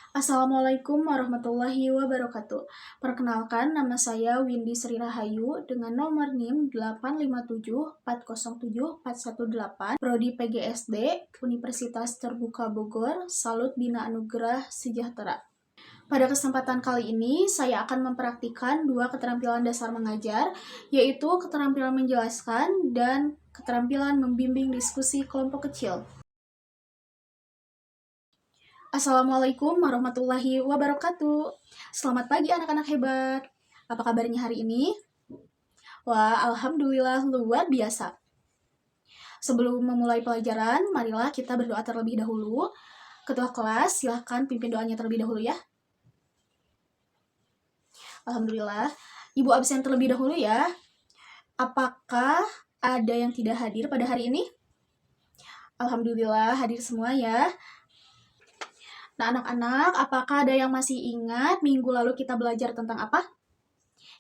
Assalamualaikum warahmatullahi wabarakatuh. Perkenalkan, nama saya Windy Sri Rahayu dengan nomor NIM 857407418, Prodi PGSD, Universitas Terbuka Bogor, Salut Bina Anugerah Sejahtera. Pada kesempatan kali ini, saya akan mempraktikkan dua keterampilan dasar mengajar, yaitu keterampilan menjelaskan dan keterampilan membimbing diskusi kelompok kecil. Assalamualaikum warahmatullahi wabarakatuh. Selamat pagi anak-anak hebat. Apa kabarnya hari ini? Wah, alhamdulillah luar biasa. Sebelum memulai pelajaran, marilah kita berdoa terlebih dahulu. Ketua kelas, silahkan pimpin doanya terlebih dahulu ya. Alhamdulillah. Ibu absen terlebih dahulu ya. Apakah ada yang tidak hadir pada hari ini? Alhamdulillah hadir semua ya. Nah, anak-anak, apakah ada yang masih ingat minggu lalu kita belajar tentang apa?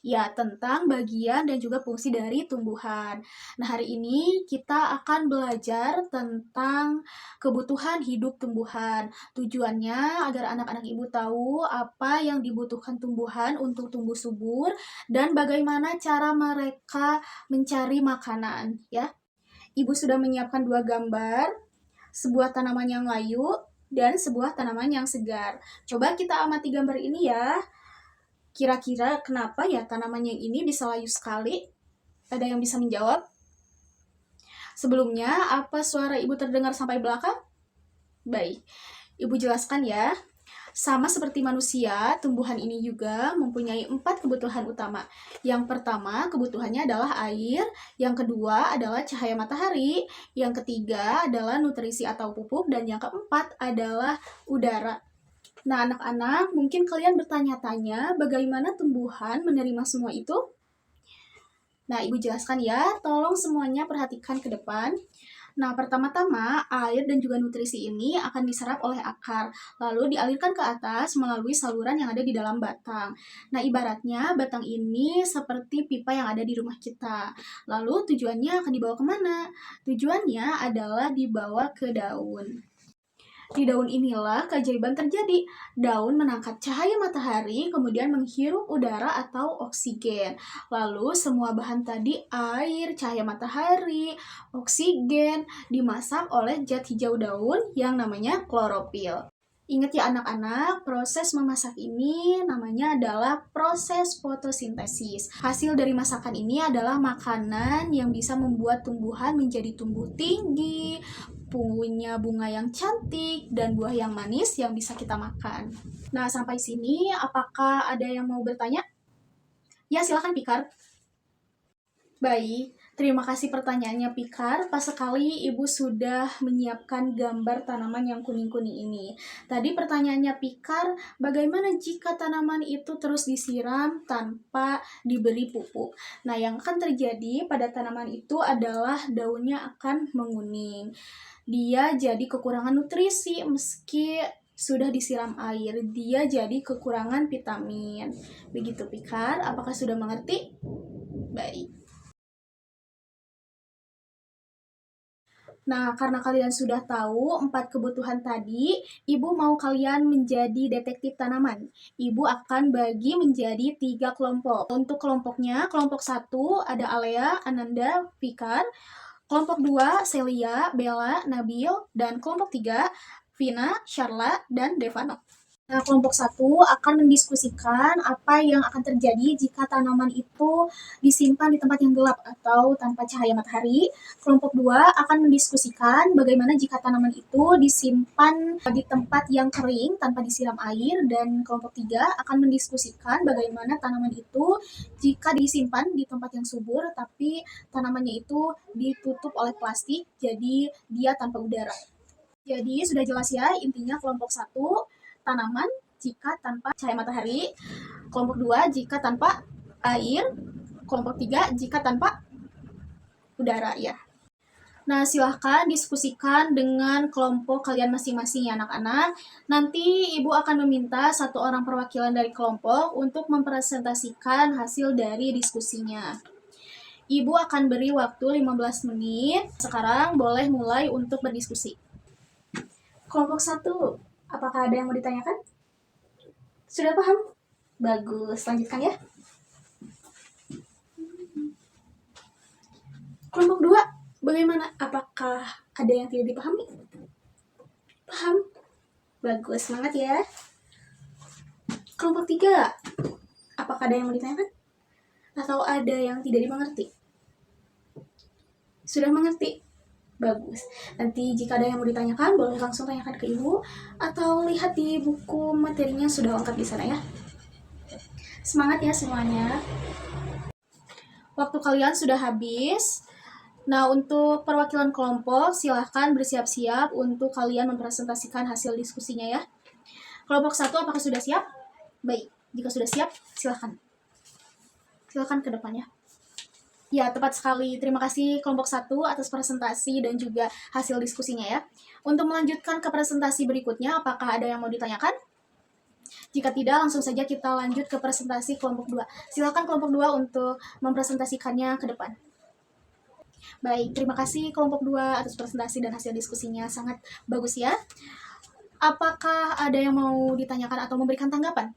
Ya, tentang bagian dan juga fungsi dari tumbuhan. Nah, hari ini kita akan belajar tentang kebutuhan hidup tumbuhan. Tujuannya agar anak-anak ibu tahu apa yang dibutuhkan tumbuhan untuk tumbuh subur dan bagaimana cara mereka mencari makanan, ya. Ibu sudah menyiapkan dua gambar, sebuah tanaman yang layu dan sebuah tanaman yang segar. Coba kita amati gambar ini ya. Kira-kira kenapa ya tanaman yang ini bisa layu sekali? Ada yang bisa menjawab? Sebelumnya, apa suara ibu terdengar sampai belakang? Baik, ibu jelaskan ya. Sama seperti manusia, tumbuhan ini juga mempunyai 4 kebutuhan utama. Yang pertama, kebutuhannya adalah air. Yang kedua adalah cahaya matahari. Yang ketiga adalah nutrisi atau pupuk. Dan yang keempat adalah udara. Nah, anak-anak, mungkin kalian bertanya-tanya bagaimana tumbuhan menerima semua itu? Nah, Ibu jelaskan ya, tolong semuanya perhatikan ke depan. Nah, pertama-tama, air dan juga nutrisi ini akan diserap oleh akar, lalu dialirkan ke atas melalui saluran yang ada di dalam batang. Nah, ibaratnya batang ini seperti pipa yang ada di rumah kita. Lalu tujuannya akan dibawa kemana? Tujuannya adalah dibawa ke daun. Di daun inilah keajaiban terjadi. Daun menangkap cahaya matahari, kemudian menghirup udara atau oksigen. Lalu semua bahan tadi, air, cahaya matahari, oksigen, dimasak oleh zat hijau daun yang namanya klorofil. Ingat ya anak-anak, proses memasak ini namanya adalah proses fotosintesis. Hasil dari masakan ini adalah makanan yang bisa membuat tumbuhan menjadi tumbuh tinggi, punya bunga yang cantik, dan buah yang manis yang bisa kita makan. Nah, sampai sini apakah ada yang mau bertanya? Ya, silakan Pikar. Baik, terima kasih pertanyaannya Pikar. Pas sekali Ibu sudah menyiapkan gambar tanaman yang kuning-kuning ini. Tadi pertanyaannya Pikar, bagaimana jika tanaman itu terus disiram tanpa diberi pupuk? Nah, yang akan terjadi pada tanaman itu adalah daunnya akan menguning. Dia jadi kekurangan nutrisi meski sudah disiram air. Dia jadi kekurangan vitamin. Begitu Pikar, apakah sudah mengerti? Baik. Nah, karena kalian sudah tahu 4 kebutuhan tadi, Ibu mau kalian menjadi detektif tanaman. Ibu akan bagi menjadi 3 kelompok. Untuk kelompoknya, kelompok 1 ada Alea, Ananda, Fikar. Kelompok 2, Celia, Bella, Nabil. Dan kelompok 3, Vina, Sharla, dan Devano. Nah, kelompok 1 akan mendiskusikan apa yang akan terjadi jika tanaman itu disimpan di tempat yang gelap atau tanpa cahaya matahari. Kelompok 2 akan mendiskusikan bagaimana jika tanaman itu disimpan di tempat yang kering tanpa disiram air. Dan kelompok 3 akan mendiskusikan bagaimana tanaman itu jika disimpan di tempat yang subur tapi tanamannya itu ditutup oleh plastik, jadi dia tanpa udara. Jadi sudah jelas ya, intinya kelompok 1 tanaman jika tanpa cahaya matahari, kelompok 2 jika tanpa air, kelompok 3 jika tanpa udara ya. Nah, silahkan diskusikan dengan kelompok kalian masing-masing ya anak-anak. Nanti Ibu akan meminta satu orang perwakilan dari kelompok untuk mempresentasikan hasil dari diskusinya. Ibu akan beri waktu 15 menit. Sekarang boleh mulai untuk berdiskusi. Kelompok 1, apakah ada yang mau ditanyakan? Sudah paham? Bagus, lanjutkan ya. Kelompok 2, bagaimana? Apakah ada yang tidak dipahami? Paham? Bagus, semangat ya. Kelompok 3, apakah ada yang mau ditanyakan? Atau ada yang tidak dimengerti? Sudah mengerti? Bagus. Nanti jika ada yang mau ditanyakan, boleh langsung tanyakan ke ibu atau lihat di buku materinya sudah lengkap di sana ya. Semangat ya semuanya. Waktu kalian sudah habis. Nah, untuk perwakilan kelompok, silahkan bersiap-siap untuk kalian mempresentasikan hasil diskusinya ya. Kelompok 1, apakah sudah siap? Baik, jika sudah siap, silahkan. Silahkan ke depannya. Ya, tepat sekali. Terima kasih kelompok 1 atas presentasi dan juga hasil diskusinya ya. Untuk melanjutkan ke presentasi berikutnya, apakah ada yang mau ditanyakan? Jika tidak, langsung saja kita lanjut ke presentasi kelompok 2. Silakan kelompok 2 untuk mempresentasikannya ke depan. Baik, terima kasih kelompok 2 atas presentasi dan hasil diskusinya. Sangat bagus ya. Apakah ada yang mau ditanyakan atau memberikan tanggapan?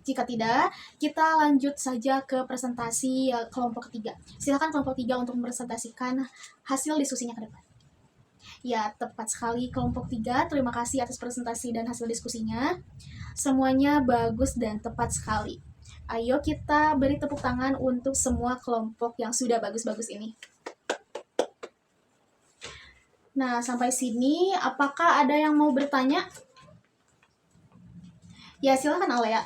Jika tidak, kita lanjut saja ke presentasi kelompok 3. Silakan kelompok 3 untuk mempresentasikan hasil diskusinya ke depan. Ya, tepat sekali kelompok 3. Terima kasih atas presentasi dan hasil diskusinya. Semuanya bagus dan tepat sekali. Ayo kita beri tepuk tangan untuk semua kelompok yang sudah bagus-bagus ini. Nah, sampai sini apakah ada yang mau bertanya? Ya, silakan Alea.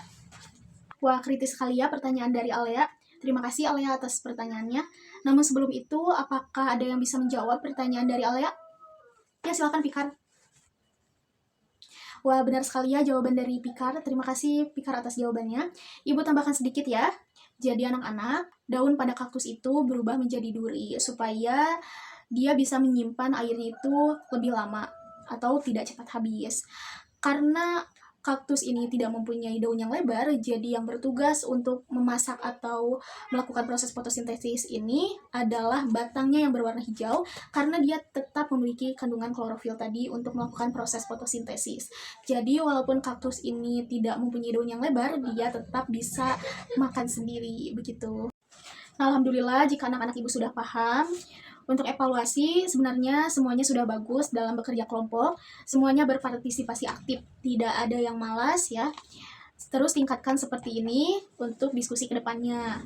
Wah, kritis sekali ya pertanyaan dari Alea. Terima kasih Alea atas pertanyaannya. Namun sebelum itu, apakah ada yang bisa menjawab pertanyaan dari Alea? Ya, silakan Pikar. Wah, benar sekali ya jawaban dari Pikar. Terima kasih Pikar atas jawabannya. Ibu tambahkan sedikit ya. Jadi anak-anak, daun pada kaktus itu berubah menjadi duri supaya dia bisa menyimpan airnya itu lebih lama atau tidak cepat habis. Karena kaktus ini tidak mempunyai daun yang lebar, jadi yang bertugas untuk memasak atau melakukan proses fotosintesis ini adalah batangnya yang berwarna hijau, karena dia tetap memiliki kandungan klorofil tadi untuk melakukan proses fotosintesis. Jadi walaupun kaktus ini tidak mempunyai daun yang lebar, dia tetap bisa makan sendiri, begitu. Nah, alhamdulillah jika anak-anak ibu sudah paham. Untuk evaluasi, sebenarnya semuanya sudah bagus dalam bekerja kelompok, semuanya berpartisipasi aktif, tidak ada yang malas ya. Terus tingkatkan seperti ini untuk diskusi ke depannya.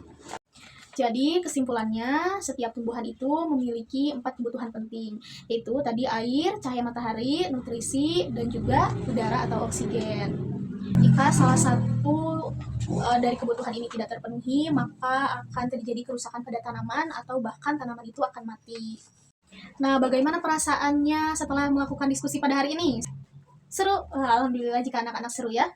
Jadi kesimpulannya, setiap tumbuhan itu memiliki 4 kebutuhan penting, yaitu tadi air, cahaya matahari, nutrisi, dan juga udara atau oksigen. Jika salah satu dari kebutuhan ini tidak terpenuhi, maka akan terjadi kerusakan pada tanaman atau bahkan tanaman itu akan mati. Nah, bagaimana perasaannya setelah melakukan diskusi pada hari ini? Seru? Alhamdulillah jika anak-anak seru ya.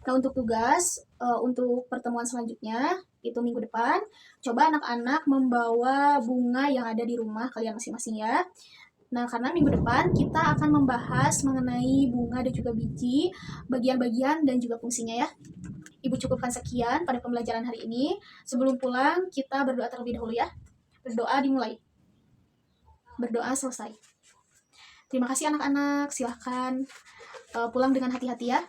Nah, untuk tugas, untuk pertemuan selanjutnya, itu minggu depan, coba anak-anak membawa bunga yang ada di rumah kalian masing-masing ya. Nah, karena minggu depan kita akan membahas mengenai bunga dan juga biji, bagian-bagian dan juga fungsinya ya. Ibu cukupkan sekian pada pembelajaran hari ini. Sebelum pulang, kita berdoa terlebih dahulu ya. Berdoa dimulai. Berdoa selesai. Terima kasih anak-anak. Silahkan pulang dengan hati-hati ya.